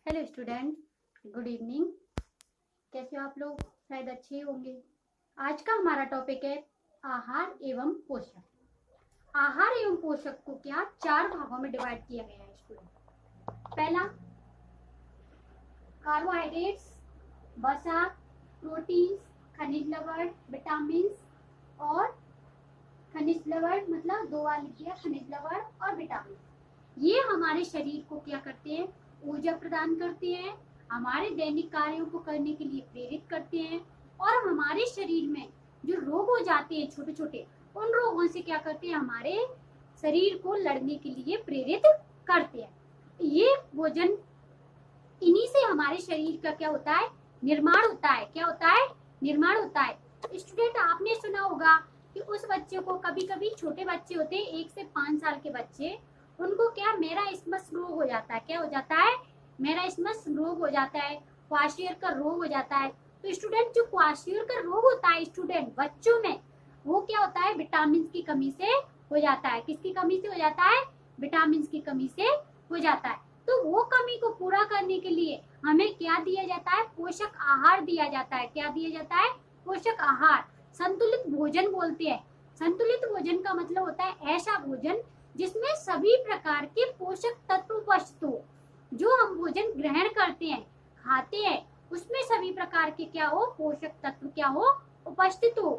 Hello student, good evening. कैसे हो आप लोग? शायद अच्छे ही होंगे। आज का हमारा टॉपिक है आहार एवं पोषक। आहार एवं पोषक को क्या चार भागों में डिवाइड किया गया है स्टूडेंट। पहला, कार्बोहाइड्रेट्स, वसा, प्रोटीन्स, खनिज लवण, विटामिन और खनिज लवण मतलब दो वाली किया, खनिज लवण और विटामिन। ये हमारे शरीर को क्या करते हैं? ऊर्जा प्रदान करते हैं, हमारे दैनिक कार्यों को करने के लिए प्रेरित करते हैं और हमारे शरीर में जो रोग हो जाते हैं छोटे छोटे, उन रोगों से क्या करते हैं? हमारे शरीर को लड़ने के लिए प्रेरित करते हैं। ये भोजन, इन्हीं से हमारे शरीर का क्या होता है? निर्माण होता है। क्या होता है? निर्माण होता है। स्टूडेंट, आपने सुना होगा कि उस बच्चे को, कभी कभी छोटे बच्चे होते हैं 1 से 5 साल के बच्चे, उनको क्या मेरास्मस रोग हो जाता है। क्या हो जाता है? मेरास्मस रोग हो जाता है, क्वाशियर का रोग हो जाता है। तो स्टूडेंट, जो क्वाशियर का रोग होता है स्टूडेंट बच्चों में, वो क्या होता है? विटामिन की कमी से हो जाता है। किसकी कमी से हो जाता है? विटामिन की कमी से हो जाता है। तो वो कमी को पूरा करने के लिए हमें क्या दिया जाता है? पोषक आहार दिया जाता है। क्या दिया जाता है? पोषक आहार। संतुलित भोजन बोलते हैं। संतुलित भोजन का मतलब होता है ऐसा भोजन जिसमें सभी प्रकार के पोषक तत्व उपस्थित हो। जो हम भोजन ग्रहण करते हैं, खाते हैं, उसमें सभी प्रकार के क्या हो? पोषक तत्व क्या हो? उपस्थित हो।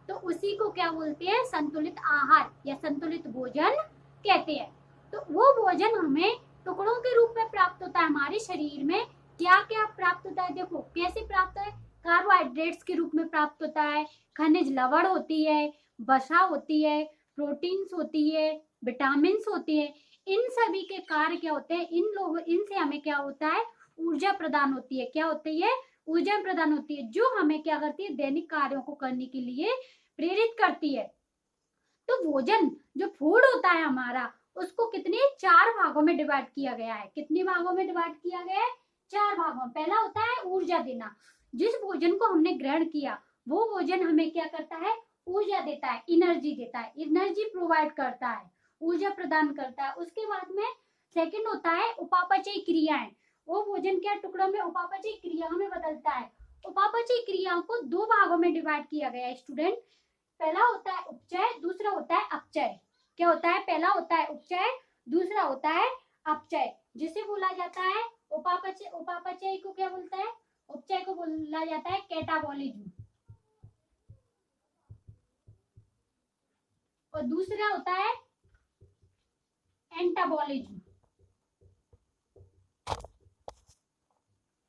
तो उसी को क्या बोलते हैं? संतुलित आहार या संतुलित भोजन कहते हैं। तो वो भोजन हमें टुकड़ों के रूप में प्राप्त होता है। हमारे शरीर में क्या क्या प्राप्त होता है? देखो कैसे प्राप्त है। कार्बोहाइड्रेट्स के रूप में प्राप्त होता है, खनिज लवण होती है, वसा होती है, प्रोटीन्स होती है, विटामिन होती है। इन सभी के कार्य क्या होते हैं? इनसे हमें क्या होता है? ऊर्जा प्रदान होती है। क्या होती है? ऊर्जा प्रदान होती है, जो हमें क्या करती है? दैनिक कार्यों को करने के लिए प्रेरित करती है। तो भोजन जो फूड होता है हमारा, उसको कितने चार भागों में डिवाइड किया गया है। कितने भागों में डिवाइड किया गया है? चार भागों। पहला होता है ऊर्जा देना। जिस भोजन को हमने ग्रहण किया, वो भोजन हमें क्या करता है? ऊर्जा देता है, एनर्जी देता है, एनर्जी प्रोवाइड करता है, ऊर्जा प्रदान करता है। उसके बाद में सेकंड होता है उपापचय क्रियाएं। वो भोजन क्या टुकड़ों में उपापचय क्रियाओं में बदलता है। उपापचय क्रियाओं को दो भागों में डिवाइड किया गया है स्टूडेंट। पहला होता है उपचय, दूसरा होता है अपचय। क्या होता है? पहला होता है उपचय, दूसरा होता है अपचय। जिसे बोला जाता है उपापचय। उपापचय को क्या बोलता है? उपचय को बोला जाता है कैटाबॉलिज्म। और दूसरा होता है एंटाबॉलिज्म।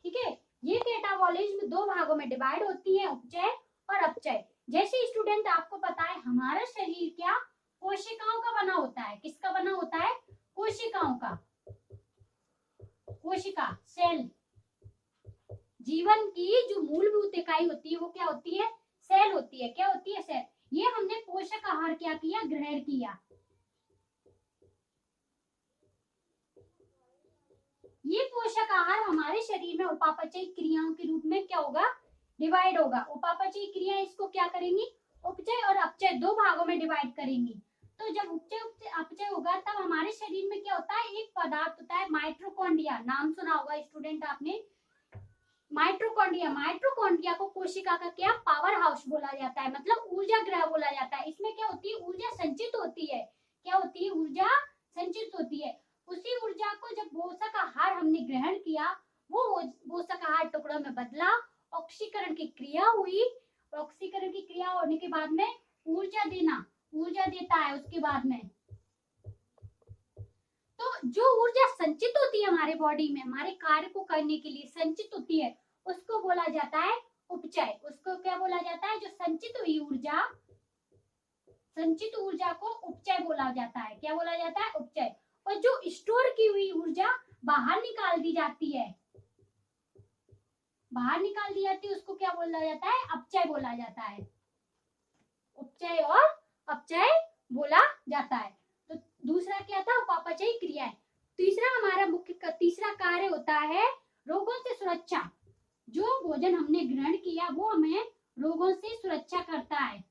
ठीक है, ये कैटाबॉलिज्म दो भागों में डिवाइड होती है, उपचय और अपचय। जैसे स्टूडेंट आपको पता है, हमारा शरीर क्या कोशिकाओं का बना होता है। किसका बना होता है? कोशिकाओं का। कोशिका, सेल। जीवन की जो मूलभूत इकाई होती है वो क्या होती है? सेल होती है। क्या होती है? सेल। ये हमने पोषक आहार क्या किया? ग्रहण किया। ये पोषक आहार हमारे शरीर में उपापचय क्रियाओं के रूप में क्या होगा? डिवाइड होगा। उपापचय क्रिया इसको क्या करेंगी? उपचय और अपचय दो भागों में डिवाइड करेंगी। तो जब उपचय अपचय होगा, तब हमारे शरीर में क्या होता है? एक पदार्थ होता है माइटोकॉन्ड्रिया। नाम सुना होगा स्टूडेंट आपने, माइटोकॉन्ड्रिया। माइटोकॉन्ड्रिया को कोशिका का क्या पावर हाउस बोला जाता है, मतलब ऊर्जा गृह बोला जाता है। इसमें क्या होती है? ऊर्जा संचित होती है। क्या होती है? ऊर्जा संचित होती है। उसी ऊर्जा को जब पोषक आहार हमने ग्रहण किया, वो पोषक आहार टुकड़ों में बदला, ऑक्सीकरण की क्रिया हुई। ऑक्सीकरण की क्रिया होने के बाद में ऊर्जा देना, ऊर्जा देता है। उसके बाद में तो जो ऊर्जा संचित होती है हमारे बॉडी में, हमारे कार्य को करने के लिए संचित होती है, उसको बोला जाता है उपचय। उसको क्या बोला जाता है? जो संचित हुई ऊर्जा, संचित ऊर्जा को उपचय बोला जाता है। क्या बोला जाता है? उपचय। और जो स्टोर की हुई ऊर्जा बाहर निकाल दी जाती है, बाहर निकाल दी जाती है, उसको क्या बोला जाता है? अपचय बोला जाता है। उपचय और अपचय बोला जाता है। तो दूसरा क्या था? उपापचय क्रियाएं। तीसरा हमारा मुख्य तीसरा कार्य होता है रोगों से सुरक्षा। जो भोजन हमने ग्रहण किया वो हमें रोगों से सुरक्षा करता है।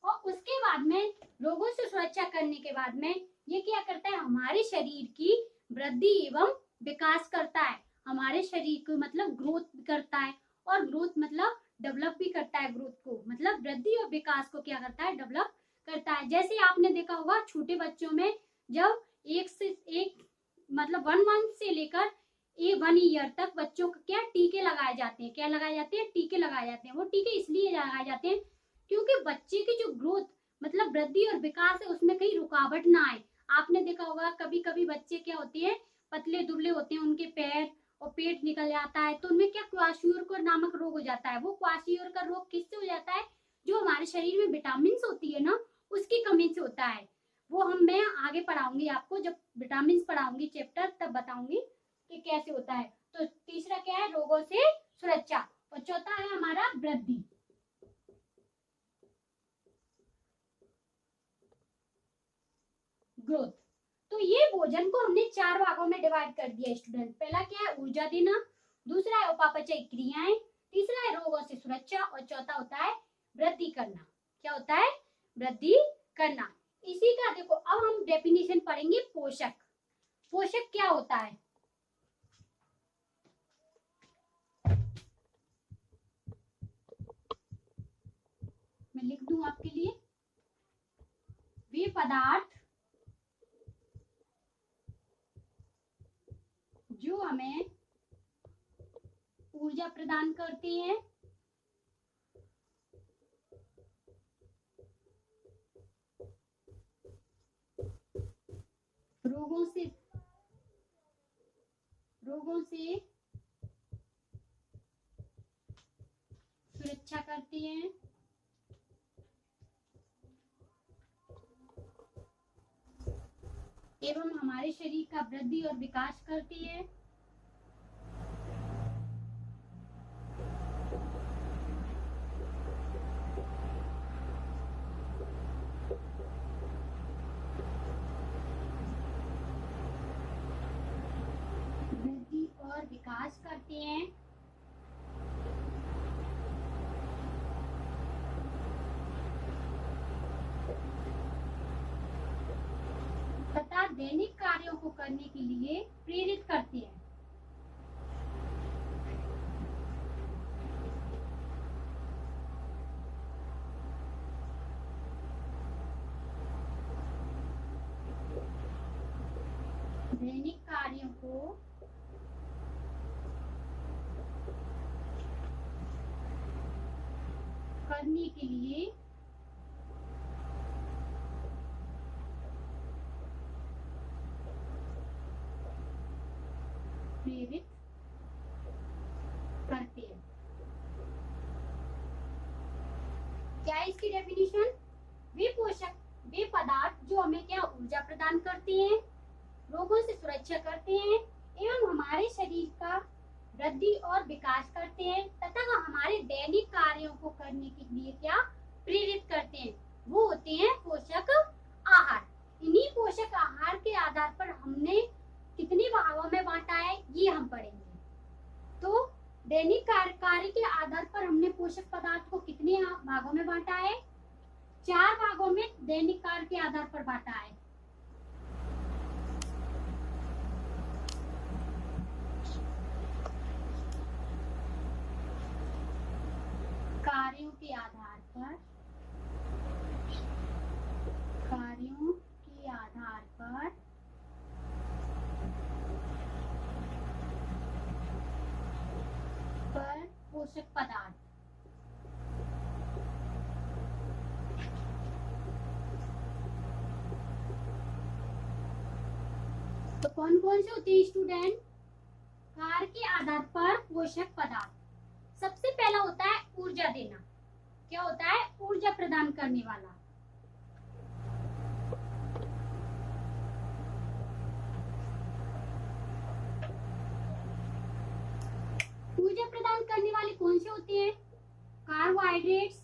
और उसके बाद में रोगों से सुरक्षा करने के बाद में ये क्या करता है, हमारे शरीर की वृद्धि एवं विकास करता है, हमारे शरीर को मतलब ग्रोथ करता है, और ग्रोथ मतलब डेवलप भी करता है, ग्रोथ को मतलब वृद्धि और विकास को क्या करता है, डेवलप करता है। जैसे आपने देखा होगा छोटे बच्चों में जब एक मतलब 1 मंथ से लेकर 1 ईयर तक बच्चों को क्या टीके लगाए जाते हैं, क्या लगाए जाते हैं, टीके लगाए जाते हैं। वो टीके इसलिए लगाए जाते हैं क्योंकि बच्चे की जो ग्रोथ मतलब वृद्धि और विकास है उसमें कहीं रुकावट ना आए। आपने देखा होगा कभी कभी बच्चे क्या होते हैं, पतले दुबले होते हैं, उनके पैर और पेट निकल जाता है, तो उनमें क्या क्वाशियोर नामक रोग हो जाता है। वो क्वाशियोर का रोग किससे हो जाता है, जो हमारे शरीर में विटामिन होती है ना, उसकी कमी से होता है। वो मैं आगे पढ़ाऊंगी आपको, जब विटामिन पढ़ाऊंगी चैप्टर तब बताऊंगी कि कैसे होता है। तो तीसरा क्या है, रोगों से सुरक्षा, और चौथा है हमारा वृद्धि, ग्रोथ। तो ये भोजन को हमने 4 भागों में डिवाइड कर दिया स्टूडेंट। पहला क्या है, ऊर्जा देना, दूसरा है उपापचय क्रियाएं, तीसरा है रोगों से सुरक्षा, और चौथा होता है वृद्धि करना। क्या होता है, वृद्धि करना। इसी का देखो अब हम डेफिनेशन पढ़ेंगे पोषक। पोषक क्या होता है, मैं लिख दूं आपके लिए, वे पदार्थ जो हमें ऊर्जा प्रदान करते हैं, रोगों से सुरक्षा करते हैं, एवं हमारे शरीर का वृद्धि और विकास करती है, वृद्धि और विकास करते हैं, तथा दैनिक कार्यों को करने के लिए प्रेरित करते हैं। दैनिक कार्यों को करने के लिए प्रेरित करते हैं। क्या है इसकी डेफिनेशन, वे पोषक वे पदार्थ जो हमें क्या ऊर्जा प्रदान करते हैं, रोगों से सुरक्षा करते हैं, एवं हमारे शरीर का वृद्धि और विकास करते हैं, तथा हमारे दैनिक कार्यों को करने के लिए क्या प्रेरित करते हैं, वो होते हैं पोषक आहार। इन्हीं पोषक आहार के आधार पर हमने कितने भागों में बांटा है ये हम पढ़ेंगे। तो दैनिक कार्य के आधार पर हमने पोषक पदार्थ को कितने भागों में बांटा है, 4 भागों में दैनिक कार्य के आधार पर बांटा है। कार्यों के आधार पर पोषक पदार्थ, तो कौन कौन से होते हैं स्टूडेंट, कार्य के आधार पर पोषक पदार्थ। सबसे पहला होता है ऊर्जा देना। क्या होता है, ऊर्जा प्रदान करने वाला। ऊर्जा प्रदान करने वाले कौन से होते हैं, कार्बोहाइड्रेट्स,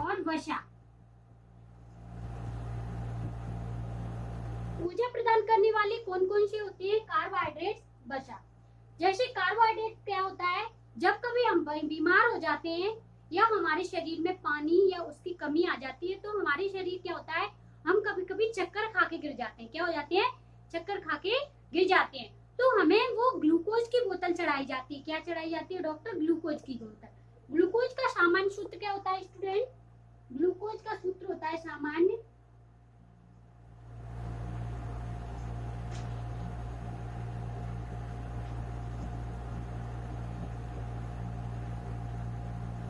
और वसा। ऊर्जा प्रदान करने वाले कौन कौन से होते हैं, कार्बोहाइड्रेट्स, वसा। जैसे कार्बोहाइड्रेट क्या होता है, जब कभी हम बीमार हो जाते हैं या हमारे शरीर में पानी या उसकी कमी आ जाती है तो हमारे शरीर क्या होता है, हम कभी कभी चक्कर खा के गिर जाते हैं। क्या हो जाते हैं, चक्कर खा के गिर जाते हैं। तो हमें वो ग्लूकोज की बोतल चढ़ाई जाती है। क्या चढ़ाई जाती है डॉक्टर, ग्लूकोज की बोतल। ग्लूकोज का सामान्य सूत्र क्या होता है स्टूडेंट, ग्लूकोज का सूत्र होता है सामान्य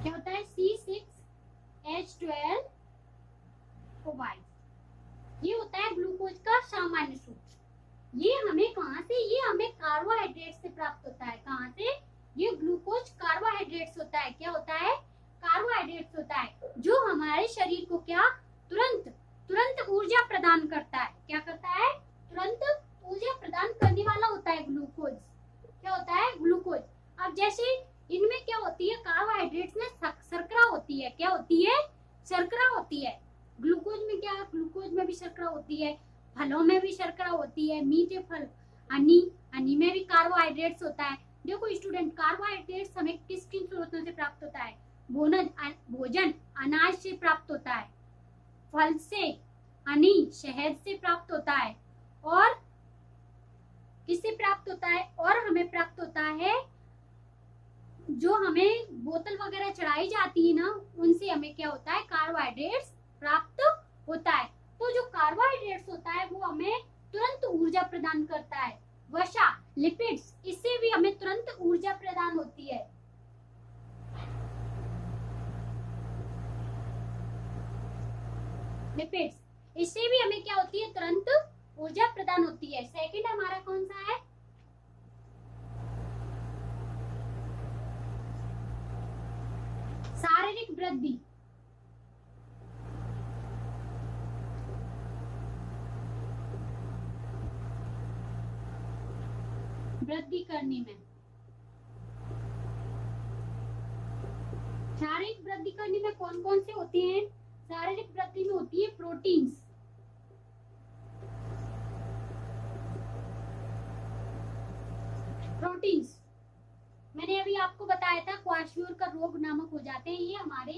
क्या होता है, C6H12O। ये होता है ग्लूकोज का सामान्य सूत्र। ये हमें कहाँ से, ये हमें कार्बोहाइड्रेट से प्राप्त होता है। कहाँ से, ये ग्लूकोज कार्बोहाइड्रेट्स होता है। क्या होता है, कार्बोहाइड्रेट्स होता है, जो हमारे शरीर को क्या, तुरंत तुरंत ऊर्जा प्रदान करता है। क्या करता है, तुरंत ऊर्जा प्रदान करने वाला होता है ग्लूकोज। क्या होता है, ग्लूकोज। अब जैसे इनमें क्या होती है, कार्बोहाइड्रेट्स में शर्करा होती है। क्या होती है, शर्करा होती है। ग्लूकोज में क्या, ग्लूकोज में भी शर्करा होती है, फलों में भी शर्करा होती है, मीठे फल, हनी में भी कार्बोहाइड्रेट्स होता है। देखो स्टूडेंट, कार्बोहाइड्रेट्स हमें किस किन स्रोतों से प्राप्त होता है, भोजन अनाज से प्राप्त होता है, फल से, हनी शहद से प्राप्त होता है, और किससे प्राप्त होता है, और हमें प्राप्त होता है जो हमें बोतल वगैरह चढ़ाई जाती है ना, उनसे हमें क्या होता है, कार्बोहाइड्रेट्स प्राप्त होता है। तो जो कार्बोहाइड्रेट्स होता है वो हमें तुरंत ऊर्जा प्रदान करता है। वसा, लिपिड्स, इससे भी हमें तुरंत ऊर्जा प्रदान होती है। लिपिड्स, इससे भी हमें क्या होती है, तुरंत ऊर्जा प्रदान होती है। सेकंड हमारा कौन सा है, शारीरिक वृद्धि। वृद्धि करने में, शारीरिक वृद्धि करने में कौन कौन से होते हैं, शारीरिक वृद्धि में होती है प्रोटीन्स, प्रोटीन्स मैंने अभी आपको बताया था, क्वाशयोर का रोग नामक हो जाते हैं। ये हमारे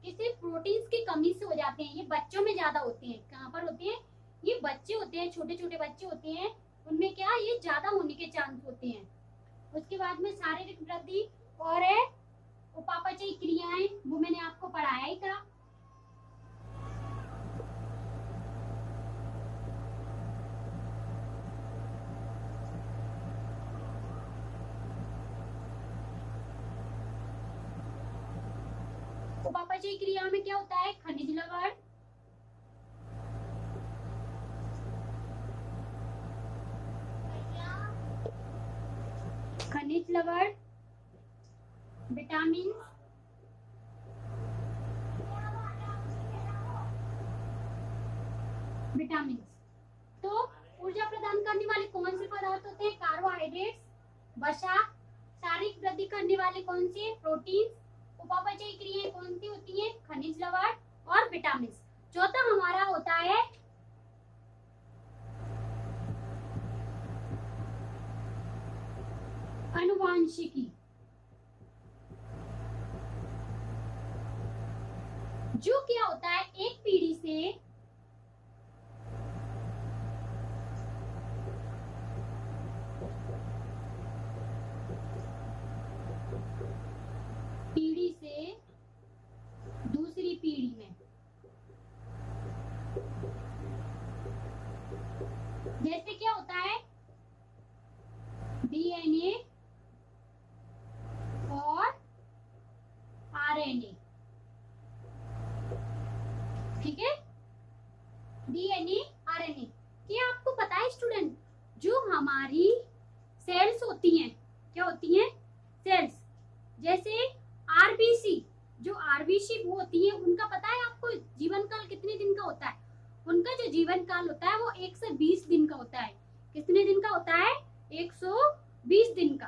किसी प्रोटीन्स की कमी से हो जाते हैं। ये बच्चों में ज्यादा होते हैं। कहाँ पर होते हैं, ये बच्चे होते हैं, छोटे छोटे बच्चे होते हैं, उनमें क्या ये ज्यादा होने के चांस होते हैं। उसके बाद में शारीरिक वृद्धि और है उपापचयी क्रियाएं, वो मैंने आपको पढ़ाया ही था। उपापचयी क्रिया में क्या होता है, खनिज लवण, खनिज लवण, विटामिन, विटामिन। तो ऊर्जा प्रदान करने वाले कौन से पदार्थ होते हैं, कार्बोहाइड्रेट्स, वसा, शारीरिक वृद्धि करने वाले कौन से, प्रोटीन, उपापचयी क्रियाएं कौन सी होती हैं, खनिज लवण और विटामिन। चौथा हमारा होता है अनुवांशिकी। जो क्या होता है, एक पीढ़ी से दूसरी पीढ़ी में, जैसे क्या होता है, डीएनए और आरएनए। ठीक है, डीएनए आरएनए। क्या आपको पता है स्टूडेंट, जो हमारी सेल्स होती हैं, क्या होती हैं, सेल्स, जैसे आरबीसी, जो आरबीसी वो होती है, उनका पता है आपको जीवन काल कितने दिन का होता है, उनका जो जीवन काल होता है वो 120 दिन का होता है। कितने दिन का होता है, 120 दिन का।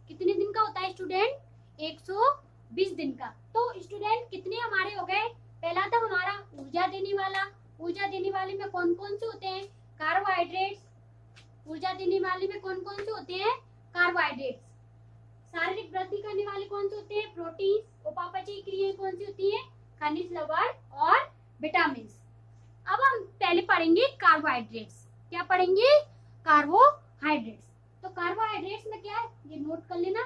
कितने दिन का होता है स्टूडेंट, 120 दिन का। तो स्टूडेंट कितने हमारे हो गए, पहला था हमारा ऊर्जा देने वाला, ऊर्जा देने वाले में कौन कौन से होते हैं, कार्बोहाइड्रेट्स, ऊर्जा देने वाले में कौन कौन से होते हैं, कार्बोहाइड्रेट्स। कौन से होते हैं? प्रोटीन। उपापचयी क्रियाएं कौन सी होती है? खनिज लवण और विटामिन। अब हम पहले पढ़ेंगे कार्बोहाइड्रेट्स। क्या पढ़ेंगे? कार्बोहाइड्रेट्स। तो कार्बोहाइड्रेट्स में क्या है ये नोट कर लेना।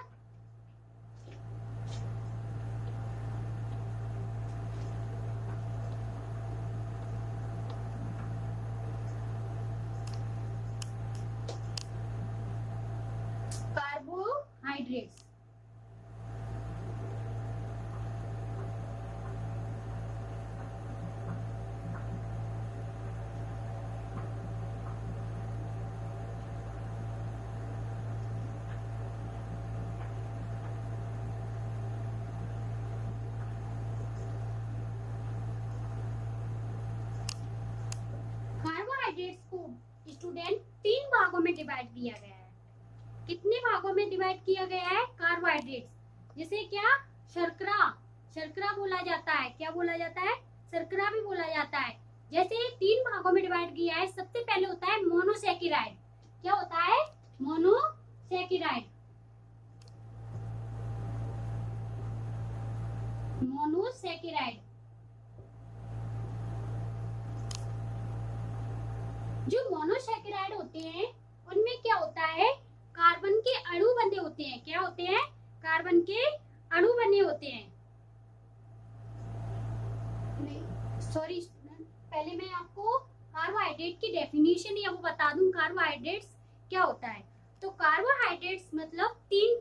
कार्बोहाइड्रेट्स कार्बोहाइड्रेट्स को स्टूडेंट 3 भागों में डिवाइड किया गया है। कितने भागों में डिवाइड किया गया है कार्बोहाइड्रेट्स? जैसे क्या? शर्करा, शर्करा बोला जाता है। क्या बोला जाता है? शर्करा भी बोला जाता है। जैसे 3 भागों में डिवाइड किया है। सबसे पहले होता है मोनोसैकेराइड। क्या होता है? मोनोसैकेराइड। मोनोसैकेराइड जो मोनोसैकेराइड होते हैं उनमें क्या होता है? कार्बन के अणु बने होते हैं। क्या होते हैं? कार्बन के अणु बने होते हैं। सॉरी, पहले मैं आपको कार्बोहाइड्रेट की डेफिनेशन या वो बता दूं कार्बोहाइड्रेट्स क्या होता है। तो कार्बोहाइड्रेट्स मतलब 3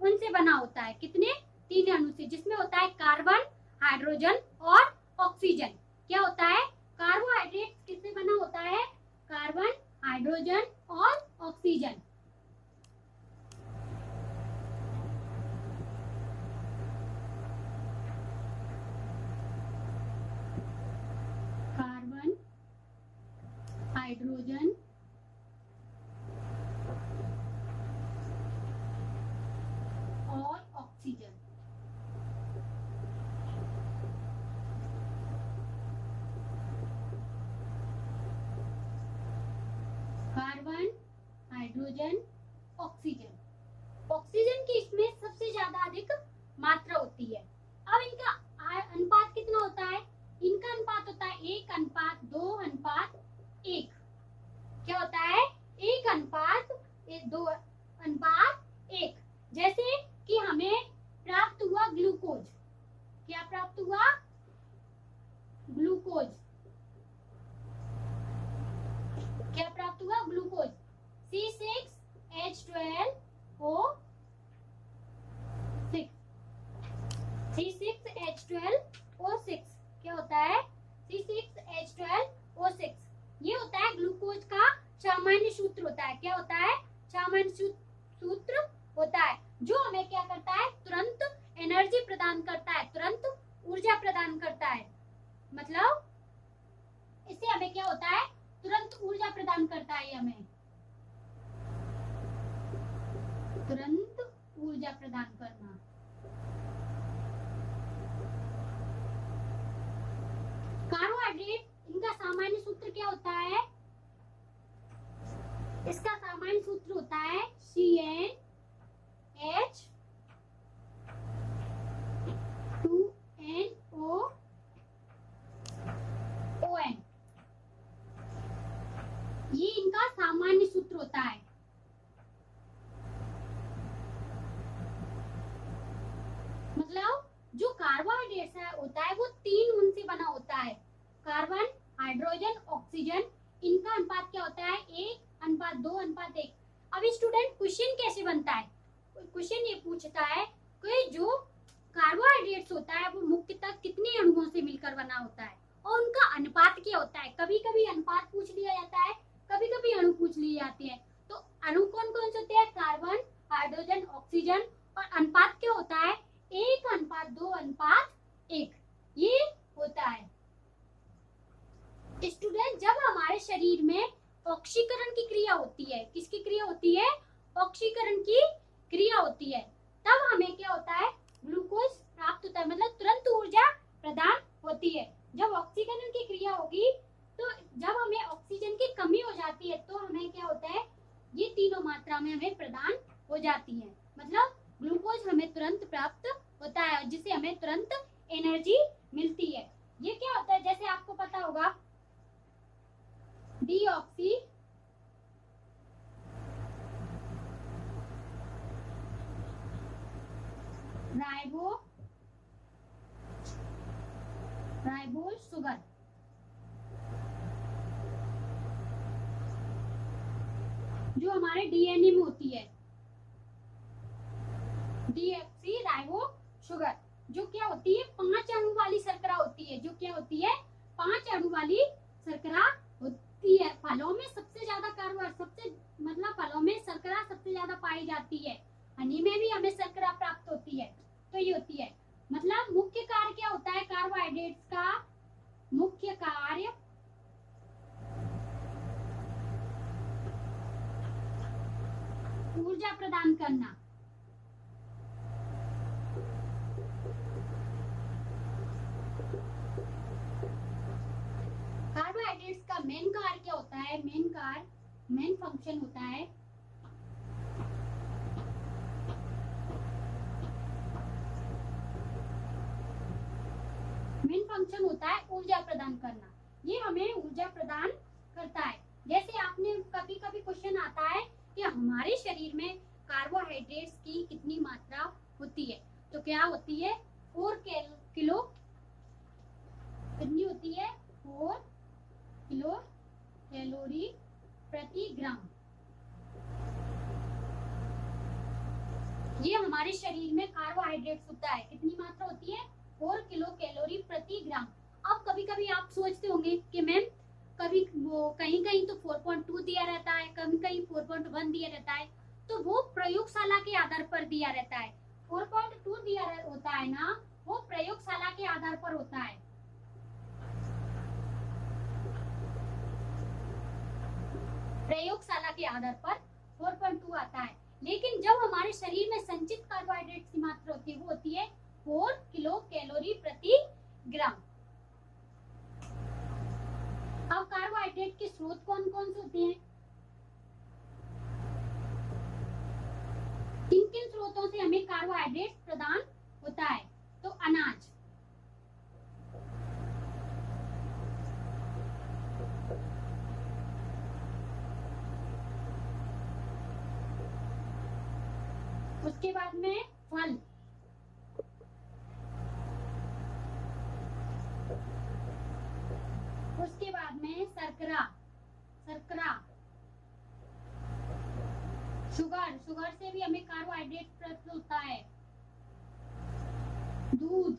उनसे बना होता है। कितने? 3 अणु से, जिसमें होता है कार्बन, हाइड्रोजन और ऑक्सीजन। क्या होता है? कार्बोहाइड्रेट किससे बना होता है? कार्बन, हाइड्रोजन और ऑक्सीजन। कार्बन, हाइड्रोजन और oxygen. Carbon, hydrogen, oxygen. Oxygen की इसमें सबसे ज्यादा अधिक मात्रा होती है। अब इनका अनुपात कितना होता है? इनका अनुपात होता है 1:2:1। क्या होता है? 1:2:1। जैसे कि हमें प्राप्त हुआ ग्लूकोज। क्या प्राप्त हुआ? ग्लूकोज। क्या प्राप्त हुआ? ग्लूकोज। C6H12O6। C6H12O6 क्या होता है? C6H12O6 ये होता है ग्लूकोज का सामान्य सूत्र होता है। क्या होता है? सामान्य सूत्र होता है जो हमें क्या करता है? तुरंत एनर्जी प्रदान करता है, तुरंत ऊर्जा प्रदान करता है। मतलब इससे हमें क्या होता है? तुरंत ऊर्जा प्रदान करता है। हमें तुरंत ऊर्जा प्रदान करना। कार्बोहाइड्रेट इनका सामान्य सूत्र क्या होता है? इसका सामान्य सूत्र होता है CnH2nO(ON) ये इनका सामान्य सूत्र होता है। मतलब जो कार्बोहाइड्रेट होता है वो 3 उन से बना होता है। Carbon, hydrogen, oxygen. इनका अनुपात क्या होता है? 1:2:1। अब स्टूडेंट क्वेश्चन कैसे बनता है? क्वेश्चन ये पूछता है कि जो कार्बोहाइड्रेट्स होता है वो मुख्यतः कितने अणुओं से मिलकर बना होता है और उनका अनुपात क्या होता है। कभी कभी अनुपात पूछ लिया जाता है, कभी कभी अणु पूछ लिए जाते हैं। तो अणु कौन कौन से होते हैं? Carbon, hydrogen, oxygen. और अनुपात क्या होता है? 1:2:1 ये होता है। स्टूडेंट जब हमारे शरीर में ऑक्सीकरण की क्रिया होती है, किसकी क्रिया होती है? ऑक्सीकरण की क्रिया होती है, तब हमें क्या होता है? ग्लूकोज प्राप्त होता है। मतलब तुरंत ऊर्जा प्रदान होती है। जब ऑक्सीकरण की क्रिया होगी तो जब हमें ऑक्सीजन की कमी हो जाती है तो हमें क्या होता है? ये तीनों मात्रा में हमें प्रदान हो जाती है। मतलब ग्लूकोज हमें हमें तुरंत प्राप्त होता है और जिससे हमें तुरंत एनर्जी मिलती है। ये क्या होता है, जैसे आपको पता होगा डीऑक्सी राइबोज शुगर, जो हमारे डीएनए में होती है, डीऑक्सी राइबो शुगर, जो क्या होती है 5 अणु वाली शर्करा होती है, जो क्या होती है 5 अणु वाली शर्करा होती है। फलों में सबसे ज्यादा फलों में शर्करा सबसे ज्यादा पाई जाती है, हनी में भी हमें शर्करा प्राप्त होती है। तो ये होती है, मतलब मुख्य कार्य क्या होता है कार्बोहाइड्रेट्स का, मुख्य कार्य ऊर्जा प्रदान करना। कार्बोहाइड्रेट्स का मेन कार्य क्या होता है, मेन फंक्शन होता है ऊर्जा प्रदान करना। ये हमें ऊर्जा प्रदान करता है। जैसे आपने कभी कभी क्वेश्चन आता है कि हमारे शरीर में कार्बोहाइड्रेट्स की कितनी मात्रा होती है, तो क्या होती है 4 किलो, कितनी होती है 4 किलो कैलोरी प्रति ग्राम। ये हमारे शरीर में कार्बोहाइड्रेट्स होता है, कितनी मात्रा होती है 4 किलो कैलोरी प्रति ग्राम। अब कभी कभी आप सोचते होंगे कि मैम कभी वो कहीं कहीं तो 4.2 दिया रहता है, कभी कहीं 4.1 दिया रहता है, तो वो प्रयोगशाला के आधार पर दिया रहता है। 4.2 दिया होता है ना, वो प्रयोगशाला के आधार पर होता है। प्रयोगशाला के आधार पर 4.2 आता है, लेकिन जब हमारे शरीर में संचित कार्बोहाइड्रेट की मात्रा होती है वो होती है 4 किलो कैलोरी प्रति ग्राम। अब कार्बोहाइड्रेट के स्रोत कौन कौन से होते हैं, किन किन स्रोतों से हमें कार्बोहाइड्रेट प्रदान होता है, तो अनाज, उसके बाद में फल, उसके बाद में शर्करा, शुगर से भी हमें कार्बोहाइड्रेट प्राप्त होता है, दूध,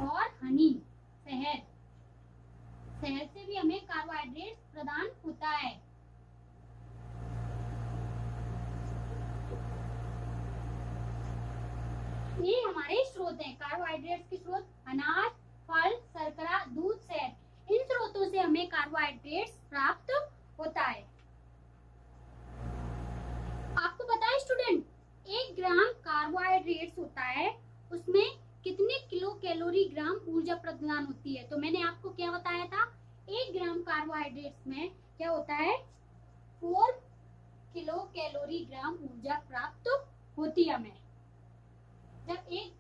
और हनी, शहद से भी हमें कार्बोहाइड्रेट प्रदान होता है। ये हमारे स्रोत हैं, कार्बोहाइड्रेट्स के स्रोत अनाज, फल, शर्करा, दूध, शहद। इन स्रोतों से हमें कार्बोहाइड्रेट्स प्राप्त होता है। आपको पता है स्टूडेंट, 1 ग्राम कार्बोहाइड्रेट्स होता है, उसमें कितने किलो कैलोरी ग्राम ऊर्जा प्रदान होती है, तो मैंने आपको क्या बताया था 1 ग्राम कार्बोहाइड्रेट्स में क्या होता है 4 किलो कैलोरी ग्राम ऊर्जा प्राप्त होती है हमें। जब 1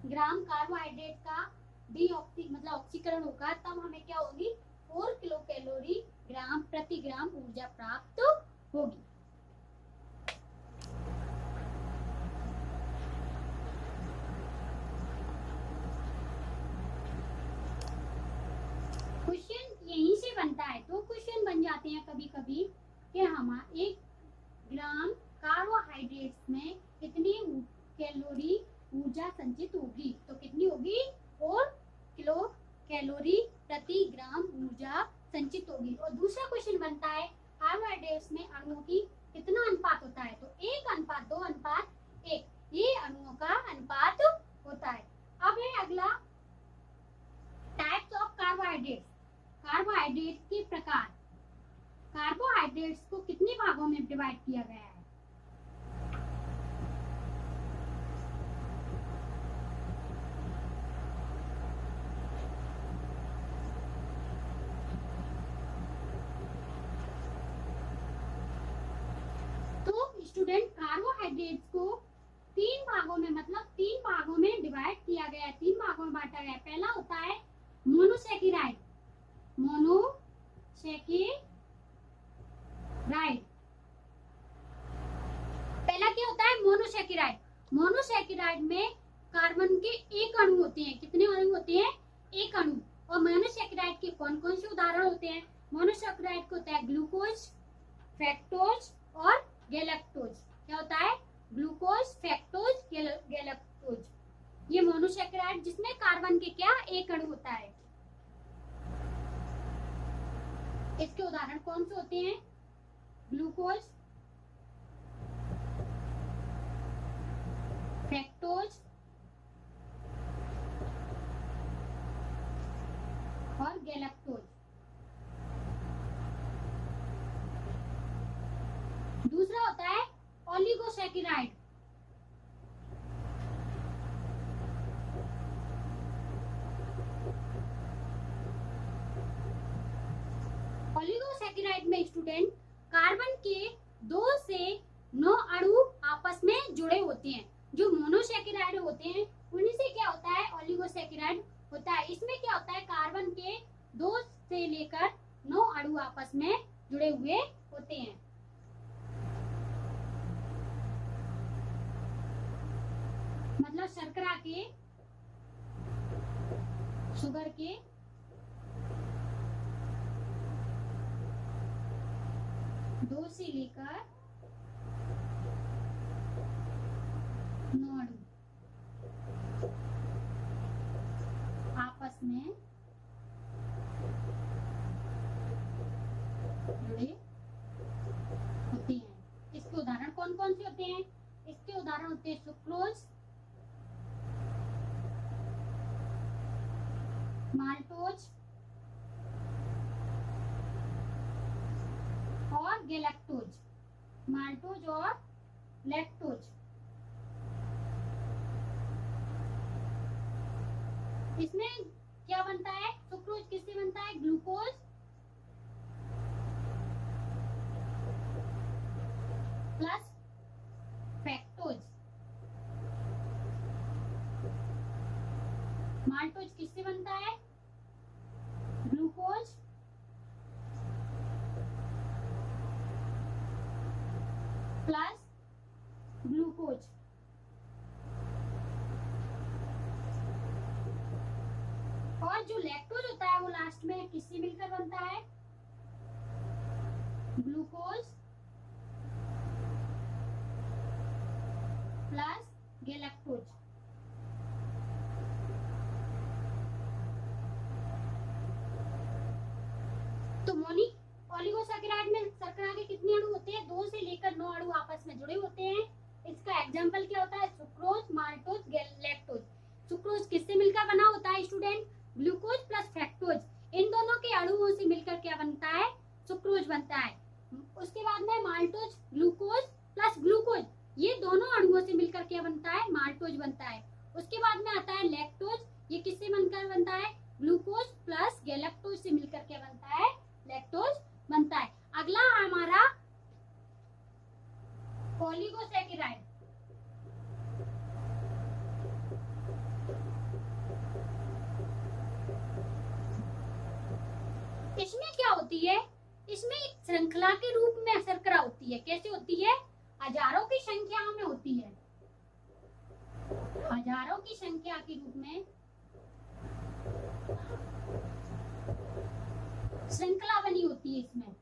ग्राम कार्बोहाइड्रेट का ऑक्सीकरण होगा तब हमें क्या होगी 4 किलो कैलोरी ग्राम प्रति ग्राम ऊर्जा प्राप्त होगी। क्वेश्चन यहीं से बनता है, तो क्वेश्चन बन जाते हैं कभी कभी कि हमारा 1 ग्राम कार्बोहाइड्रेट्स में कितनी कैलोरी ऊर्जा संचित होगी, तो कितनी होगी 4 किलो कैलोरी प्रति ग्राम ऊर्जा संचित होगी। और दूसरा क्वेश्चन बनता है कार्बोहाइड्रेट्स में अणुओं की कितना अनुपात होता है, तो 1:2:1, ये अणुओं का अनुपात होता है। अब है अगला टाइप्स ऑफ कार्बोहाइड्रेट्स, कार्बोहाइड्रेट्स के प्रकार। कार्बोहाइड्रेट्स को कितने भागों में डिवाइड किया गया है, स्टूडेंट कार्बोहाइड्रेट्स को तीन भागों में मतलब तीन भागों में डिवाइड किया गया है, तीन भागों में बांटा गया है। पहला होता है मोनोसैकेराइड, मोनोसैकेराइड। पहला क्या होता है मोनोसैकेराइड। मोनोसैकेराइड में कार्बन के एक अणु होते हैं। कितने अणु होते हैं? एक अणु। और मोनोसैकेराइड के कौन कौन से उदाहरण होते हैं? मोनोसैकेराइड को होता है ग्लूकोज, फ्रक्टोज और गैलेक्टोज। क्या होता है? Glucose, fructose, galactose. ये मोनोसैकेराइड जिसमें कार्बन के क्या एक अणु होता है। इसके उदाहरण कौन से होते हैं? ग्लूकोज, फ्रक्टोज और गैलेक्टोज। दूसरा होता है ओलिगोसैकेराइड। ओलिगोसैकेराइड में स्टूडेंट कार्बन के 2 से 9 अणु आपस में जुड़े होते हैं। जो मोनोसैकेराइड होते हैं उन्हीं से क्या होता है? ओलिगोसैकेराइड होता है। इसमें क्या होता है? कार्बन के 2 से लेकर 9 अणु आपस में जुड़े हुए होते हैं। मतलब शर्करा के, शुगर के 2 से लेकर 9 अणु आपस में जुड़े होते हैं। इसके उदाहरण कौन कौन से होते हैं? इसके उदाहरण होते हैं सुक्रोज, माल्टोज और गैलेक्टोज। माल्टोज और लैक्टोज। इसमें क्या बनता है? सुक्रोज किससे बनता है? Glucose plus fructose. माल्टोज किससे बनता है? Glucose plus glucose. और जो लैक्टोज होता है वो लास्ट में किससे मिलकर बनता है? Glucose plus galactose. तो मोनी ओलिगोसैकेराइड में शर्करा के कितने अणु होते हैं? 2 से लेकर 9 अणु आपस में जुड़े होते हैं। इसका एग्जाम्पल क्या होता है? Sucrose, maltose, lactose. सुक्रोज किससे मिलकर बना होता है स्टूडेंट? Glucose plus fructose. इन दोनों के अणुओं से मिलकर क्या बनता है? सुक्रोज बनता है। उसके बाद में माल्टोज, ग्लूकोज प्लस ग्लूकोज, ये दोनों अणुओं से मिलकर क्या बनता है? माल्टोज बनता है। उसके बाद में आता है लैक्टोज। ये किससे मिलकर बनता है? ग्लूकोज प्लस गैलेक्टोज से मिलकर क्या बनता है? लैक्टोज बनता है। अगला हमारा ओलिगोसैकेराइड। इसमें क्या होती है? इसमें एक श्रृंखला के रूप में शर्करा होती है। कैसे होती है? हजारों की संख्या में होती है। हजारों की संख्या के रूप में श्रृंखला बनी होती है। इसमें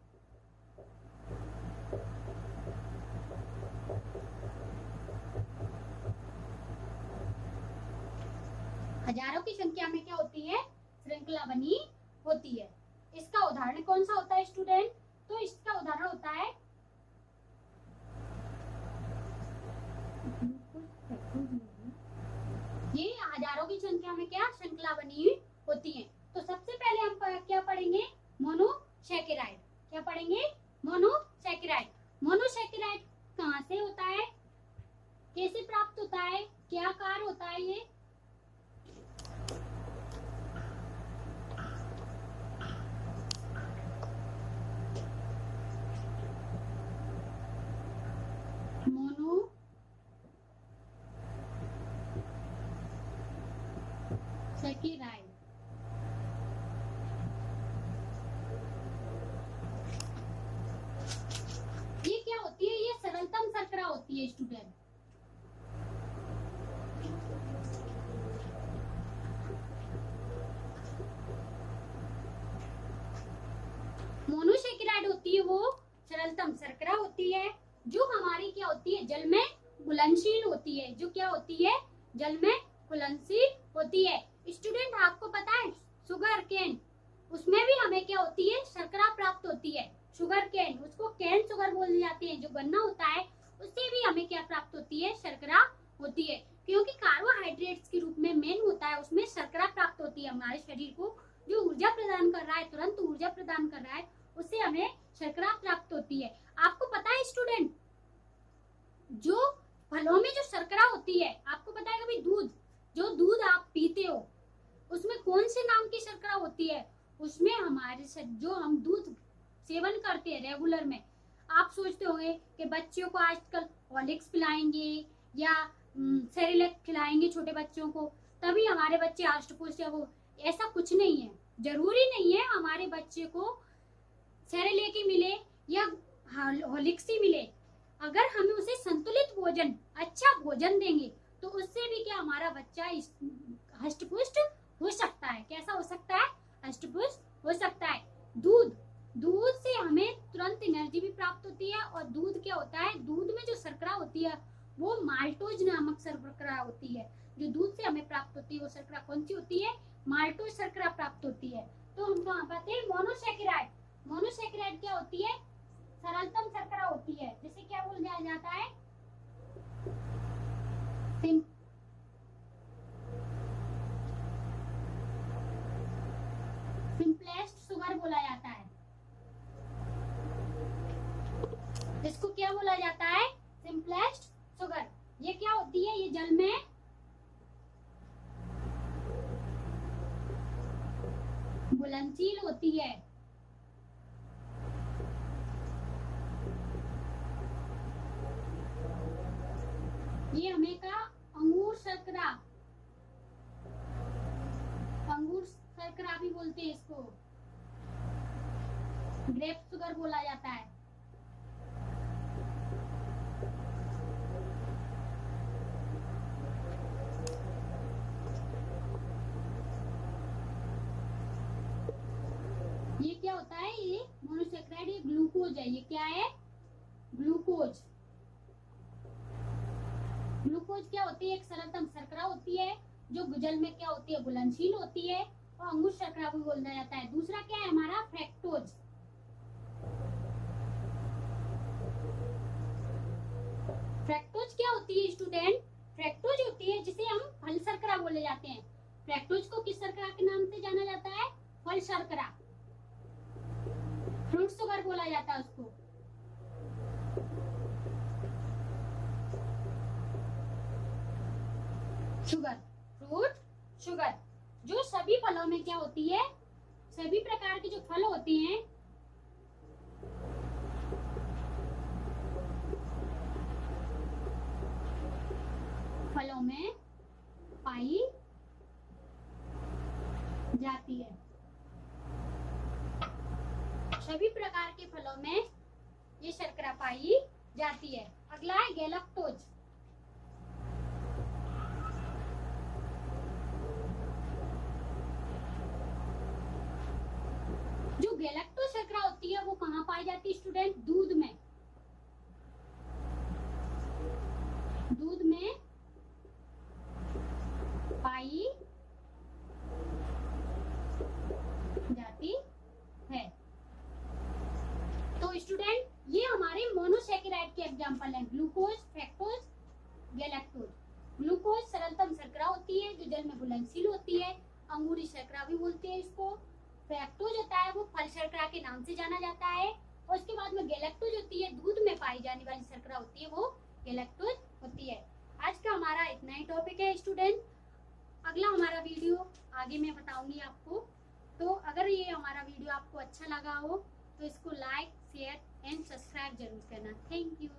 हजारों की संख्या में क्या होती है? श्रृंखला बनी होती है। इसका उदाहरण कौन सा होता है स्टूडेंट? तो इसका उदाहरण होता है ये हजारों की संख्या में क्या श्रृंखला बनी होती है। तो सबसे पहले हम क्या पढ़ेंगे? मोनोसैकेराइड। क्या पढ़ेंगे? मोनोसैकेराइड। मोनोसैकेराइड कहाँ से होता है? कैसे प्राप्त होता है? क्या कार्य होता है ये? सेकेराइड। ये क्या होती है? ये सरलतम शर्करा होती है स्टूडेंट। मोनोसेकेराइड होती है वो सरलतम शर्करा होती है जो हमारी क्या होती है? जल में घुलनशील होती है। जो क्या होती है? जल में घुलनशील होती है। स्टूडेंट आपको पता है शुगर केन, उसमें भी हमें क्या होती है? शर्करा प्राप्त होती है। शुगर केन, उसको कैन शुगर बोले जाते हैं। जो गन्ना होता है उससे भी हमें क्या प्राप्त होती है? शर्करा होती है, क्योंकि कार्बोहाइड्रेट्स के रूप में मेन होता है, उसमें शर्करा प्राप्त होती है। हमारे शरीर को जो ऊर्जा प्रदान कर रहा है, तुरंत ऊर्जा प्रदान कर रहा है, उससे हमें शर्करा प्राप्त होती है। आपको पता है स्टूडेंट, जो फलों में जो शर्करा होती है, आपको पता है कभी दूध, जो दूध आप पीते हो उसमें कौन से नाम की शर्करा होती है? उसमें हमारे जो हम दूध सेवन करते हैं रेगुलर में, आप सोचते होंगे कि बच्चों को आजकल हॉर्लिक्स पिलाएंगे या सेरेलैक खिलाएंगे छोटे बच्चों को, तभी हमारे बच्चे हष्ट पुष्ट या वो। ऐसा कुछ नहीं है। जरूरी नहीं है हमारे बच्चे को सेरेलैक ही मिले या हॉर्लिक्स ही मिले। अगर हम उसे संतुलित भोजन, अच्छा भोजन देंगे तो उससे भी क्या हमारा बच्चा हष्ट पुष्ट हो सकता है। कैसा हो सकता है? हष्ट पुष्ट हो सकता है। दूध, दूध से हमें तुरंत एनर्जी भी प्राप्त होती है। और दूध क्या होता है? दूध में जो शर्करा होती है वो माल्टोज नामक शर्करा होती है। जो दूध से हमें प्राप्त होती है वो शर्करा कौन सी होती है? माल्टोज शर्करा प्राप्त होती है। तो हम कहाँ पाते हैं? मोनोसेकेराइड। मोनोसेकेराइड क्या होती है? सरलतम शर्करा होती है, जिसे क्या बोला जाता है? सिंपलेस्ट शुगर बोला जाता है। इसको क्या बोला जाता है? Simplest sugar. ये क्या होती है? ये जल में घुलनशील होती है। ये हमें का अंगूर शर्करा, अंगूर शर्करा भी बोलते हैं इसको, ग्रेप शुगर बोला जाता है। ये क्या होता है? ये मोनोसेकेराइड, ये ग्लूकोज है। ये क्या है? ग्लूकोज। ग्लूकोज क्या होती है? एक सरलतम शर्करा होती है जो जल में क्या होती है? घुलनशील होती है, और अंगूर शर्करा भी बोला जाता है। दूसरा क्या है हमारा? फ्रैक्टोज। फ्रैक्टोज क्या होती है स्टूडेंट? फ्रैक्टोज होती है जिसे हम फल शर्करा बोले जाते हैं। फ्रैक्टोज को किस शर्करा के नाम से जाना जाता है? फल शर्करा, फ्रूट शुगर बोला जाता है उसको। शुगर, फ्रूट शुगर, जो सभी फलों में क्या होती है? सभी प्रकार के जो फल होते हैं फलों में पाई जाती है। सभी प्रकार के फलों में ये शर्करा पाई जाती है। अगला है गैलेक्टोज। जो गैलेक्टोज शर्करा होती है वो कहाँ पाई जाती है स्टूडेंट? दूध में। दूध में पाई जाती है। तो स्टूडेंट ये हमारे मोनोसेकेराइड के एग्जांपल हैं, ग्लूकोज, फ्रैक्टोज, गैलेक्टोज। ग्लूकोज सरलतम शर्करा होती है जो जल में घुलनशील होती है, अंगूरी शर्करा भी बोलते हैं इसको। फ्रैक्टोज होता है वो फल शर्करा के नाम से जाना जाता है। और उसके बाद में गैलेक्टोज होती है, दूध में पाई जाने वाली शर्करा होती है, वो गैलेक्टोज होती है। आज का हमारा इतना ही टॉपिक है स्टूडेंट। अगला हमारा वीडियो आगे मैं बताऊंगी आपको। तो अगर ये हमारा वीडियो आपको अच्छा लगा हो तो इसको लाइक, शेयर एंड सब्सक्राइब जरूर करना। Thank you.